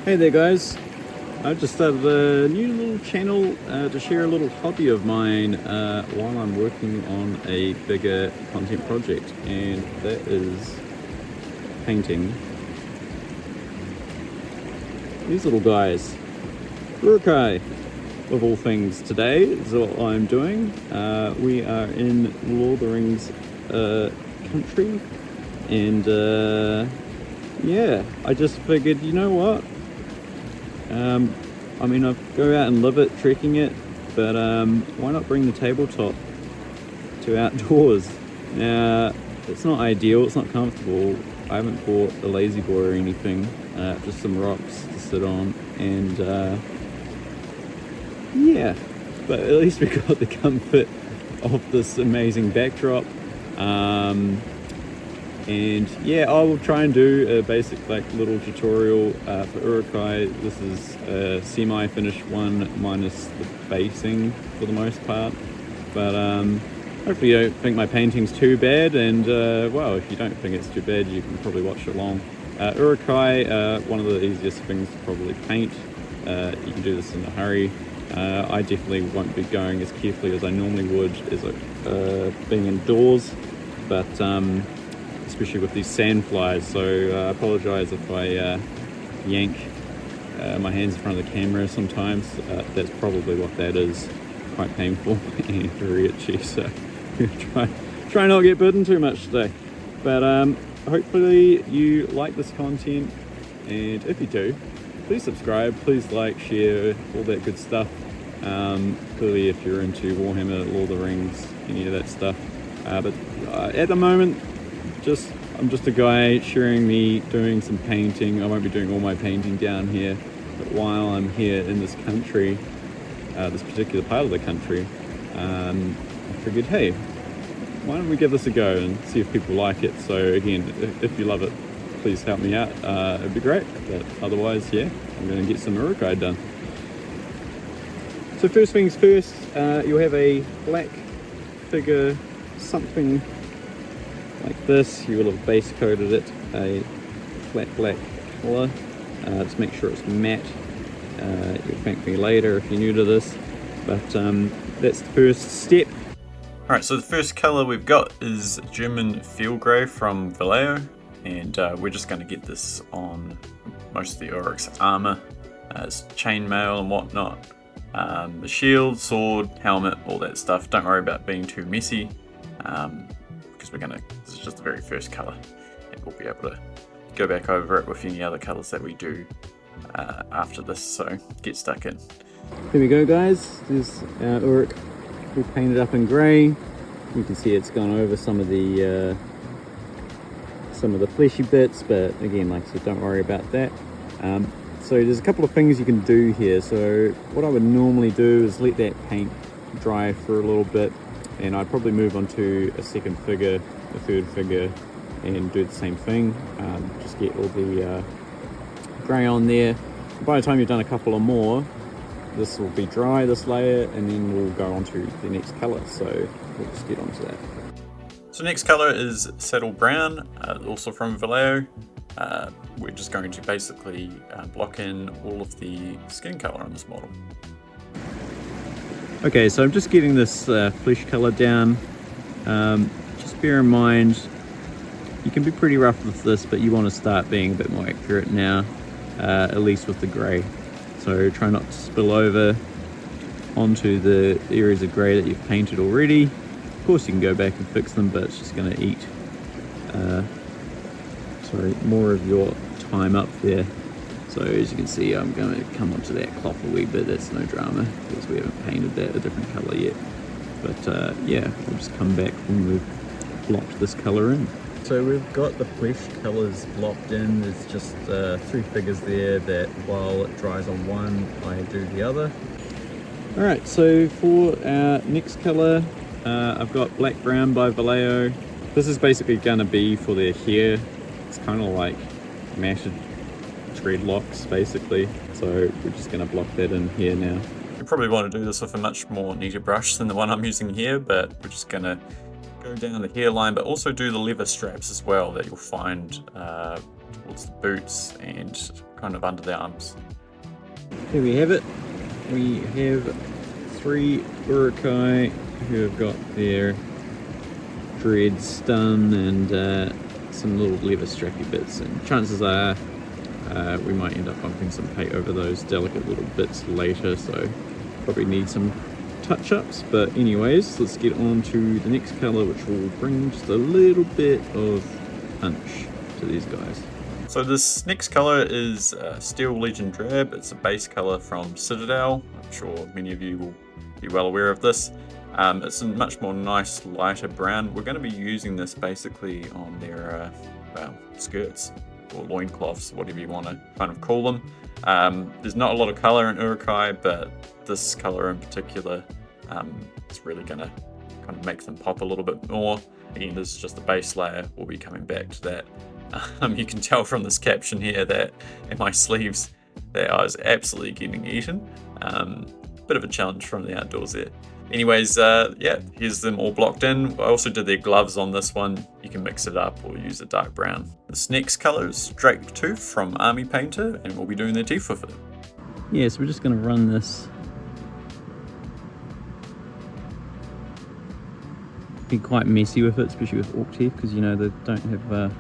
Hey there guys, I've just started a new little channel to share a little hobby of mine while I'm working on a bigger content project, and that is painting these little guys. Uruk-Hai, of all things. Today is what I'm doing. We are in Lord of the Rings country, and yeah, I just figured, you know what? I mean, I go out and live it, trekking it, but why not bring the tabletop to outdoors? Now, it's not ideal, it's not comfortable. I haven't bought a lazy boy or anything, just some rocks to sit on, and yeah, but at least we got the comfort of this amazing backdrop. And yeah, I will try and do a basic little tutorial for Uruk-Hai. This is a semi-finished one minus the basing for the most part, but hopefully you don't think my painting's too bad, and well, if you don't think it's too bad, you can probably watch it along. Uruk-Hai, one of the easiest things to probably paint. You can do this in a hurry. I definitely won't be going as carefully as I normally would as being indoors, but especially with these sand flies, so I apologize if I yank my hands in front of the camera sometimes. That's probably what that is. Quite painful and very itchy, so try not to get bitten too much today. But hopefully you like this content, and if you do, please subscribe, please like, share, all that good stuff. Clearly if you're into Warhammer, Lord of the Rings, any of that stuff. But at the moment, I'm just a guy sharing me doing some painting. I won't be doing all my painting down here, but while I'm here in this country, this particular part of the country, I figured, hey, why don't we give this a go and see if people like it. So again, if you love it, please help me out. It'd be great, but otherwise, yeah, I'm going to get some Uruk-Hai done. So first things first, you'll have a black figure, something like this. You will have base coated it a flat black color. Just make sure it's matte. You'll thank me later if you're new to this, but that's the first step. Alright, so the first color we've got is German Field Grey from Vallejo, and we're just going to get this on most of the Uruk's armor, as chainmail and whatnot. The shield, sword, helmet, all that stuff. Don't worry about being too messy, because this is just the very first color, and we'll be able to go back over it with any other colors that we do after this, so get stuck in. Here we go guys, there's our Uruk all painted up in grey. You can see it's gone over some of the fleshy bits, but again, like I said, don't worry about that. So there's a couple of things you can do here. So what I would normally do is let that paint dry for a little bit, and I'd probably move on to a second figure, a third figure, and do the same thing. Just get all the grey on there. By the time you've done a couple or more, this will be dry, this layer, and then we'll go on to the next colour. So we'll just get onto that. So next colour is Saddle Brown, also from Vallejo. We're just going to basically block in all of the skin colour on this model. Okay, so I'm just getting this flesh colour down. Just bear in mind, you can be pretty rough with this, but you want to start being a bit more accurate now, at least with the grey. So try not to spill over onto the areas of grey that you've painted already. Of course you can go back and fix them, but it's just going to eat more of your time up there. So as you can see, I'm going to come onto that cloth a wee bit. That's no drama because we haven't painted that a different colour yet. But yeah, we'll just come back when we've blocked this colour in. So we've got the flesh colours blocked in. There's just 3 figures there that while it dries on one, I do the other. Alright, so for our next colour, I've got Black Brown by Vallejo. This is basically going to be for their hair. It's kind of like matted dreadlocks basically. So we're just going to block that in here now. You probably want to do this with a much more neater brush than the one I'm using here, but we're just going to go down the hairline, but also do the leather straps as well that you'll find towards the boots and kind of under the arms. Here we have it. We have 3 Uruk-Hai who have got their dreads done and some little leather strappy bits, and chances are we might end up bumping some paint over those delicate little bits later, so probably need some touch-ups. But anyways, let's get on to the next colour, which will bring just a little bit of punch to these guys. So this next colour is Steel Legend Drab. It's a base colour from Citadel. I'm sure many of you will be well aware of this. It's a much more nice lighter brown. We're going to be using this basically on their well, skirts or loincloths, whatever you want to kind of call them. There's not a lot of colour in Uruk-Hai, but this colour in particular is really going to kind of make them pop a little bit more. Again, this is just the base layer. We'll be coming back to that. You can tell from this caption here that in my sleeves that I was absolutely getting eaten. Bit of a challenge from the outdoors there. Anyways, yeah, here's them all blocked in. I also did their gloves on this one. You can mix it up or use a dark brown. This next colour is Drake Tooth from Army Painter, and we'll be doing their teeth with it. Yeah, so we're just going to run this. Be quite messy with it, especially with orc teeth, because you know they don't have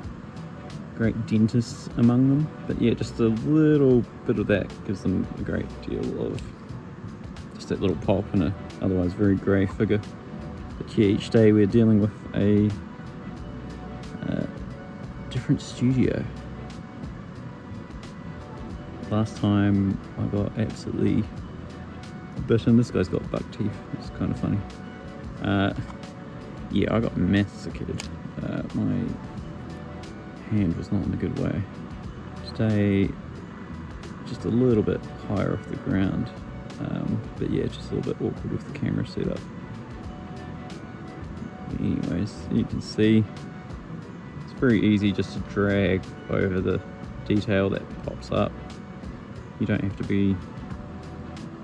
great dentists among them. But yeah, just a little bit of that gives them a great deal of just that little pop in a otherwise very grey figure. But yeah, each day we're dealing with a different studio. Last time I got absolutely bitten. This guy's got buck teeth. It's kind of funny. Yeah, I got massacred. My hand was not in a good way. Today, just a little bit higher off the ground. But yeah, just a little bit awkward with the camera setup. Anyways, you can see it's very easy just to drag over the detail that pops up. You don't have to be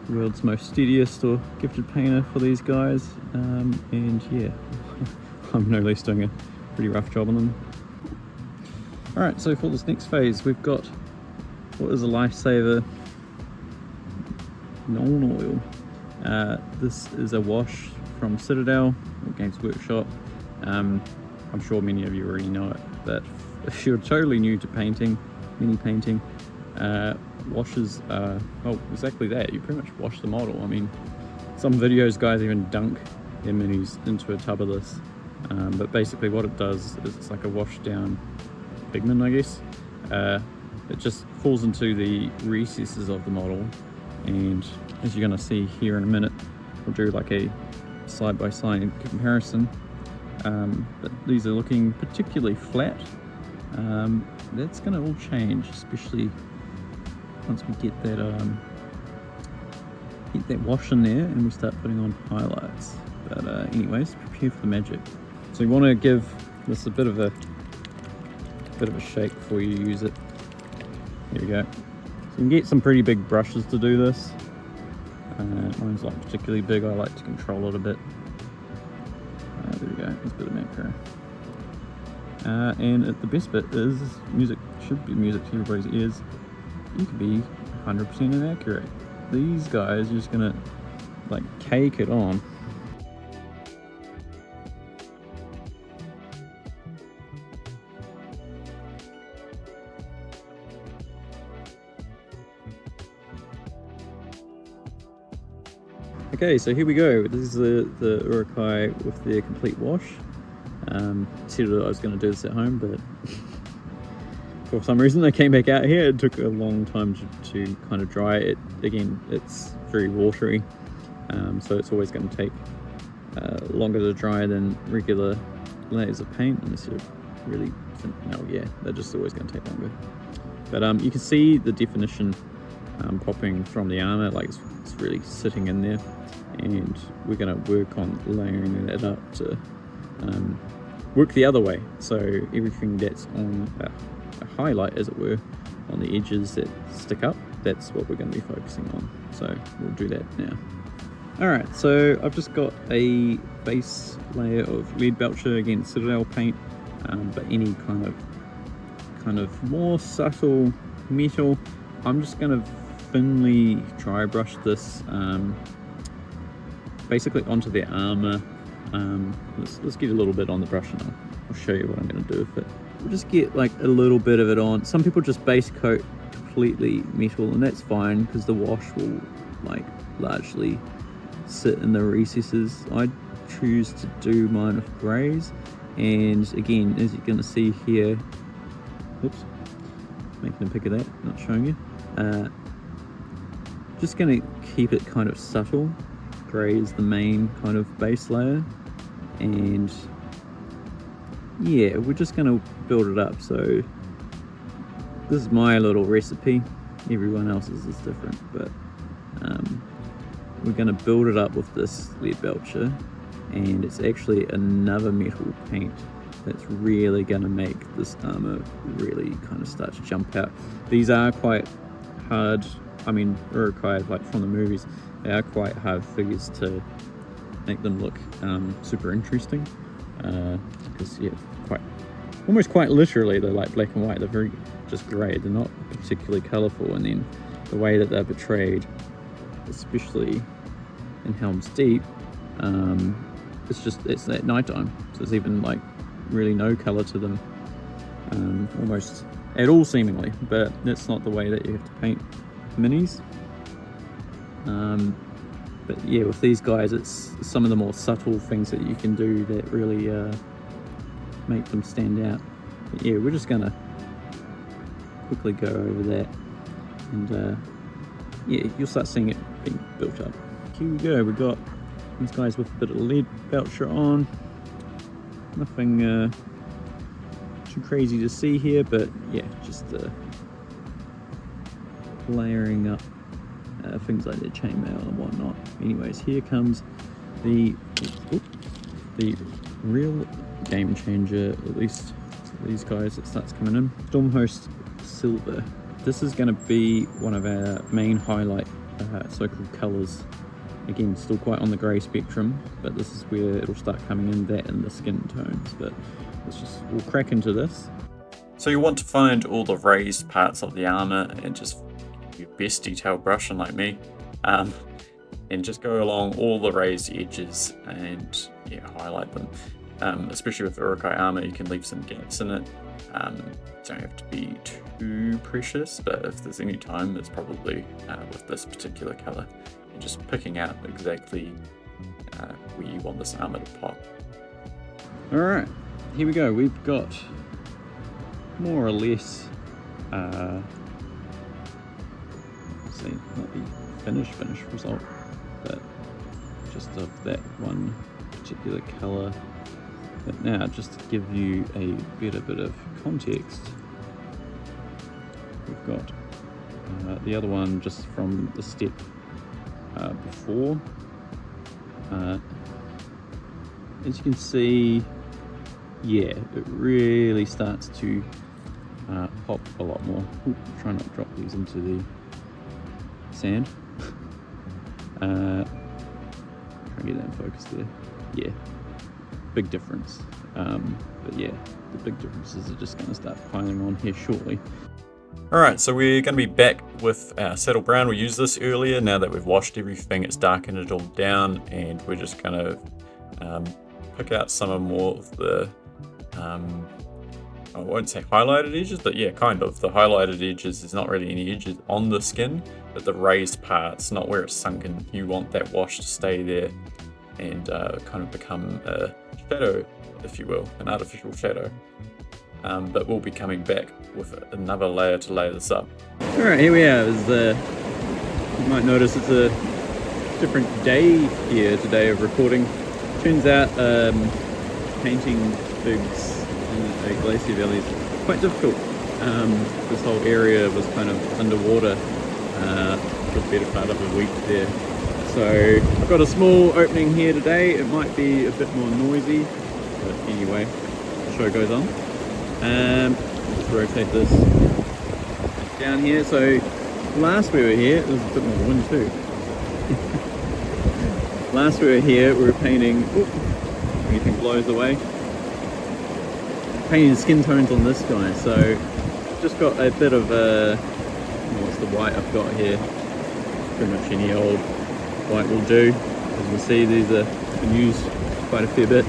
the world's most steadiest or gifted painter for these guys. And yeah, I'm no less doing a pretty rough job on them. Alright, so for this next phase, we've got what is a lifesaver, non-oil. This is a wash from Citadel or Games Workshop. I'm sure many of you already know it, but if you're totally new to painting, mini painting, washes are, well, exactly that. You pretty much wash the model. I mean, some videos guys even dunk their minis into a tub of this, but basically what it does is it's like a wash down pigment, I guess. It just falls into the recesses of the model, and as you're going to see here in a minute, we'll do like a side-by-side comparison. But these are looking particularly flat. That's going to all change, especially once we get that wash in there and we start putting on highlights. But anyways, prepare for the magic. So you want to give this a bit of a shake before you use it. Here we go. So you can get some pretty big brushes to do this. Mine's not particularly big. I like to control it a bit. There we go. There's a bit of macro. And the best bit is music. Should be music to everybody's ears. You can be 100% inaccurate. These guys are just gonna like cake it on. Okay, so here we go. This is the Uruk-Hai with their complete wash. Said that I was going to do this at home, but for some reason I came back out here. It took a long time to kind of dry it. Again, it's very watery, so it's always going to take longer to dry than regular layers of paint, unless you're really, no, yeah, they're just always going to take longer. But you can see the definition popping from the armor, like it's really sitting in there, and we're going to work on layering that up to work the other way. So everything that's on a highlight, as it were, on the edges that stick up, that's what we're going to be focusing on. So we'll do that now. Alright, so I've just got a base layer of lead belcher, again Citadel paint, but any kind of kind of more subtle metal. I'm just going to thinly dry brush this basically onto the armor. Let's get a little bit on the brush and I'll show you what I'm going to do with it. We'll just get like a little bit of it on. Some people just base coat completely metal, and that's fine because the wash will like largely sit in the recesses. I choose to do mine with greys, and again, as you're going to see here, oops, making a pic of that, not showing you. Just going to keep it kind of subtle. Grey is the main kind of base layer, and yeah, we're just going to build it up. So this is my little recipe, everyone else's is different, but we're going to build it up with this lead belcher, and it's actually another metal paint that's really going to make this armor really kind of start to jump out. These are quite hard. I mean, Uruk-Hai, like from the movies, they are quite hard figures to make them look super interesting, because yeah, almost quite literally they're like black and white. They're very just grey. They're not particularly colourful, and then the way that they're portrayed, especially in Helm's Deep, it's at night time, so there's even like really no colour to them, almost at all seemingly. But that's not the way that you have to paint minis. But yeah, with these guys, it's some of the more subtle things that you can do that really make them stand out. But yeah, we're just gonna quickly go over that, and yeah, you'll start seeing it being built up. Here we go, we got these guys with a bit of lead belcher on. Nothing too crazy to see here, but yeah, just layering up things like the chainmail and whatnot. Anyways, here comes the real game changer, at least these guys, it starts coming in. Stormhost Silver. This is going to be one of our main highlight so-called colours. Again, still quite on the grey spectrum, but this is where it'll start coming in, that and the skin tones. But we'll crack into this. So you want to find all the raised parts of the armor and just your best detail brush, unlike me, and just go along all the raised edges and yeah, highlight them. Especially with Uruk-Hai armor, you can leave some gaps in it. Don't have to be too precious, but if there's any time, it's probably with this particular color. And just picking out exactly where you want this armor to pop. All right, here we go. We've got more or less, say, not the finished result, but just of that one particular color. But now, just to give you a better bit of context, we've got the other one just from the step before. As you can see, yeah, it really starts to pop a lot more. Ooh, try not to drop these into the sand. Try and get that in focus there. Yeah, big difference. But yeah, the big differences are just going to start piling on here shortly. Alright, so we're going to be back with our saddle brown. We used this earlier. Now that we've washed everything, it's darkened it all down, and we're just going to pick out some of more of the, I won't say highlighted edges, but yeah, kind of. The highlighted edges, there's not really any edges on the skin, but the raised parts, not where it's sunken. You want that wash to stay there and kind of become a shadow, if you will, an artificial shadow. But we'll be coming back with another layer to layer this up. Alright, here we are. You might notice it's a different day here today of recording. Turns out painting figs in the Glacier Valley is quite difficult. This whole area was kind of underwater for the better part of a week there. So I've got a small opening here today. It might be a bit more noisy, but anyway, the show goes on. Just rotate this down here. So last we were here, there's a bit more wind too. Last we were here, we were painting, anything blows away, painting skin tones on this guy. So just got a bit of what's the white I've got here? Pretty much any old white will do. As you can see, these are been used quite a fair bit,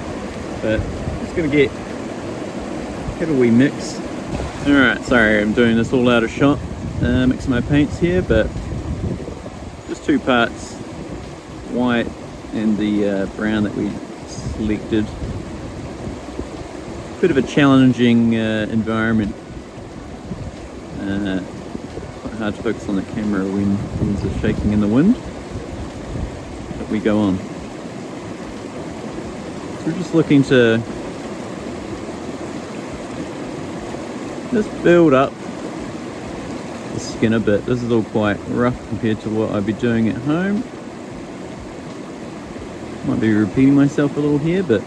but I'm just gonna have a wee mix. Alright, sorry, I'm doing this all out of shot, mixing my paints here, but just 2 parts white and the brown that we selected. Bit of a challenging environment. Quite hard to focus on the camera when things are shaking in the wind, but we go on. So we're just looking to just build up the skin a bit. This is all quite rough compared to what I'd be doing at home. Might be repeating myself a little here, but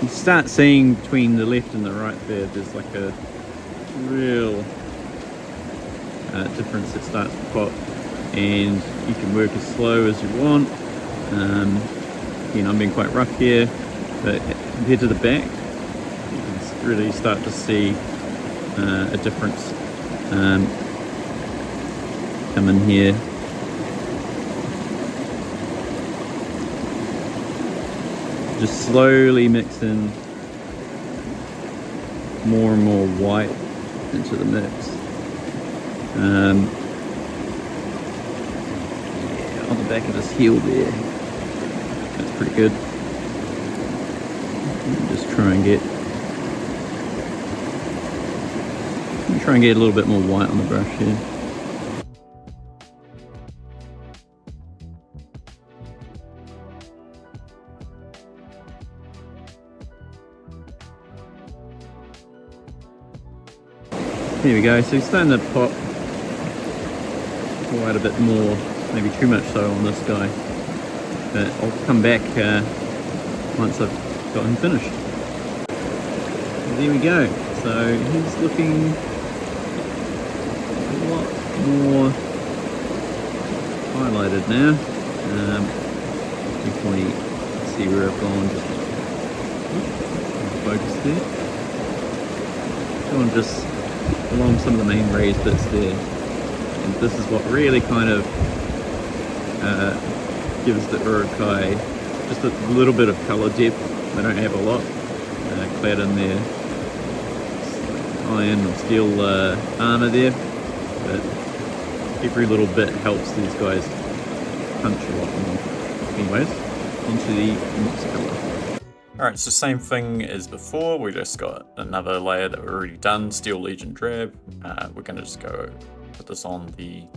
you start seeing between the left and the right there's like a real difference that starts to pop, and you can work as slow as you want. I'm being quite rough here, but compared to the back, you can really start to see a difference come in here. Just slowly mix in more and more white into the mix. Yeah, on the back of this heel there, that's pretty good. Just try and get a little bit more white on the brush here. There we go, so he's starting to pop quite a bit more, maybe too much so on this guy, but I'll come back once I've got him finished. There we go, so he's looking a lot more highlighted now. Definitely see where I've gone, just focus there. Go on just along some of the main raised bits there, and this is what really kind of gives the Uruk-Hai just a little bit of colour depth. They don't have a lot clad in their iron or steel armour there, but every little bit helps these guys punch a lot more. Anyways, onto the next colour. Alright, so same thing as before, we just got another layer that we've already done, Steel Legion Drab. We're going to just go put this on the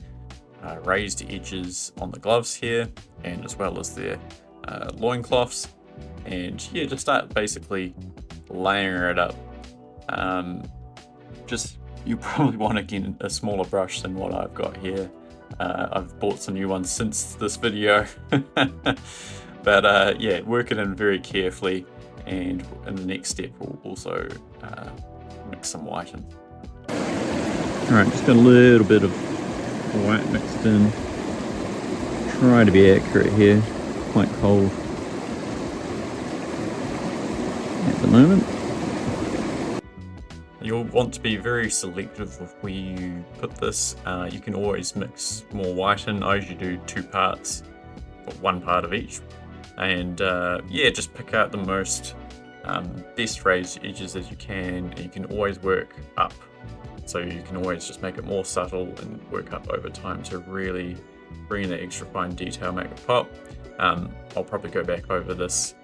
raised edges on the gloves here, and as well as their loincloths. And yeah, just start basically layering it up. You probably want to get a smaller brush than what I've got here. I've bought some new ones since this video. But yeah, work it in very carefully, and in the next step we'll also mix some white in. Alright, just got a little bit of white mixed in. Try to be accurate here, quite cold at the moment. You'll want to be very selective with where you put this. You can always mix more white in. I usually do 2 parts, or 1 part of each. And yeah, just pick out the most best raised edges as you can, and you can always work up. So you can always just make it more subtle and work up over time to really bring in that extra fine detail, make it pop. I'll probably go back over this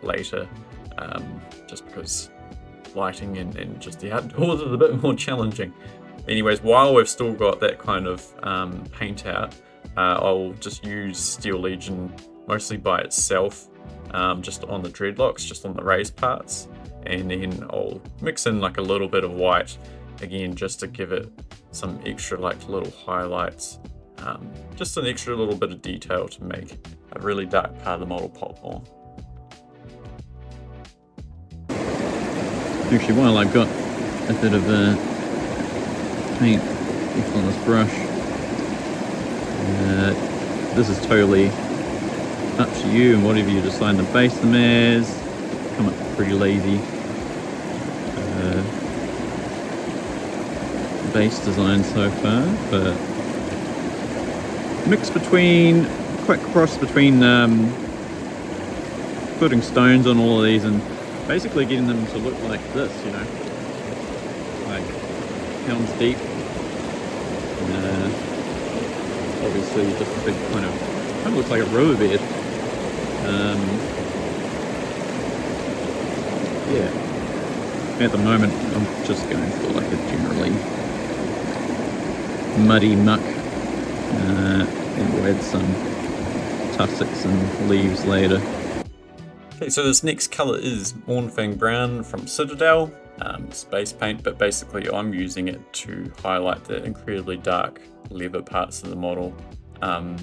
later, just because lighting and just the outdoors is a bit more challenging. Anyways, while we've still got that kind of paint out, I'll just use Steel Legion mostly by itself, just on the dreadlocks, just on the raised parts, and then I'll mix in like a little bit of white again, just to give it some extra like little highlights, just an extra little bit of detail to make a really dark part of the model pop more. Actually, while I've got a bit of paint left on this brush, this is totally up to you and whatever you decide to base them as. Come up pretty lazy. base design so far, but mix between, quick cross between putting stones on all of these and basically getting them to look like this, you know, like pounds deep. Obviously just a big kind of looks like a riverbed. Yeah, at the moment I'm just going for like a generally muddy muck, and we'll add some tussocks and leaves later. Okay, so this next color is Mornfang Brown from Citadel. It's base paint, but basically I'm using it to highlight the incredibly dark leather parts of the model. I'm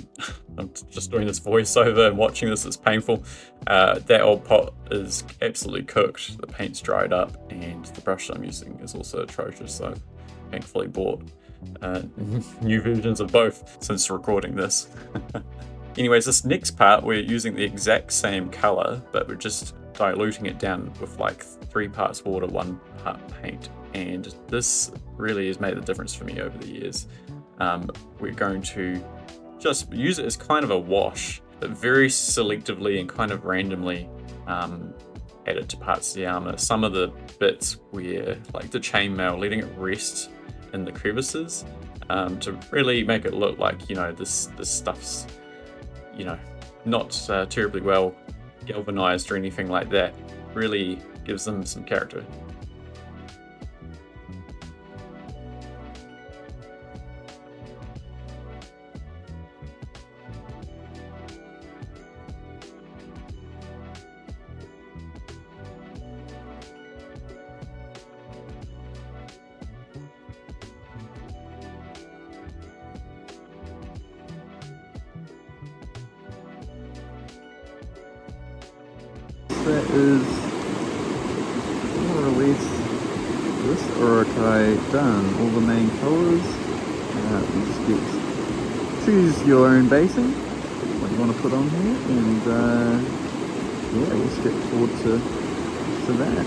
just doing this voiceover and watching this, it's painful. That old pot is absolutely cooked, the paint's dried up, and the brush I'm using is also atrocious, so I've thankfully bought new versions of both since recording this. Anyways, this next part we're using the exact same color, but we're just diluting it down with like 3 parts water, 1 part paint, and this really has made the difference for me over the years. We're going to just use it as kind of a wash, but very selectively and kind of randomly add it to parts of the armor. Some of the bits where, like the chainmail, letting it rest in the crevices to really make it look like, you know, this stuff's, you know, not terribly well galvanized or anything like that. Really gives them some character. That is more or less this Uruk-Hai done. All the main colours. You just choose your own basing, what you want to put on here, and yeah, we'll step forward to that.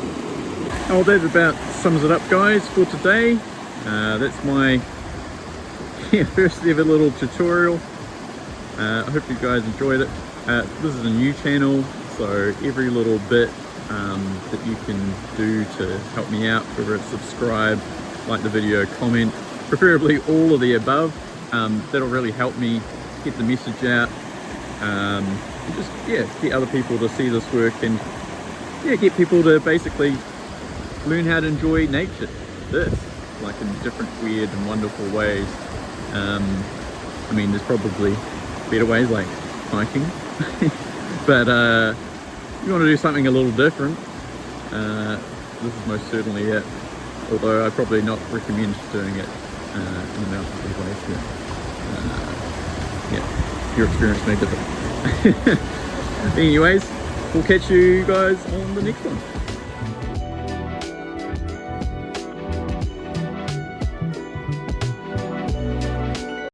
Oh, that about sums it up, guys, for today. That's my first ever little tutorial. I hope you guys enjoyed it. This is a new channel, so every little bit that you can do to help me out, whether it's subscribe, like the video, comment, preferably all of the above, that'll really help me get the message out, just get other people to see this work, and get people to basically learn how to enjoy nature, like in different weird and wonderful ways. I mean, there's probably better ways like hiking, but you want to do something a little different, this is most certainly it, although I probably not recommend doing it in the mountains of Glacier. Yeah, your experience may differ. Anyways, we'll catch you guys on the next one.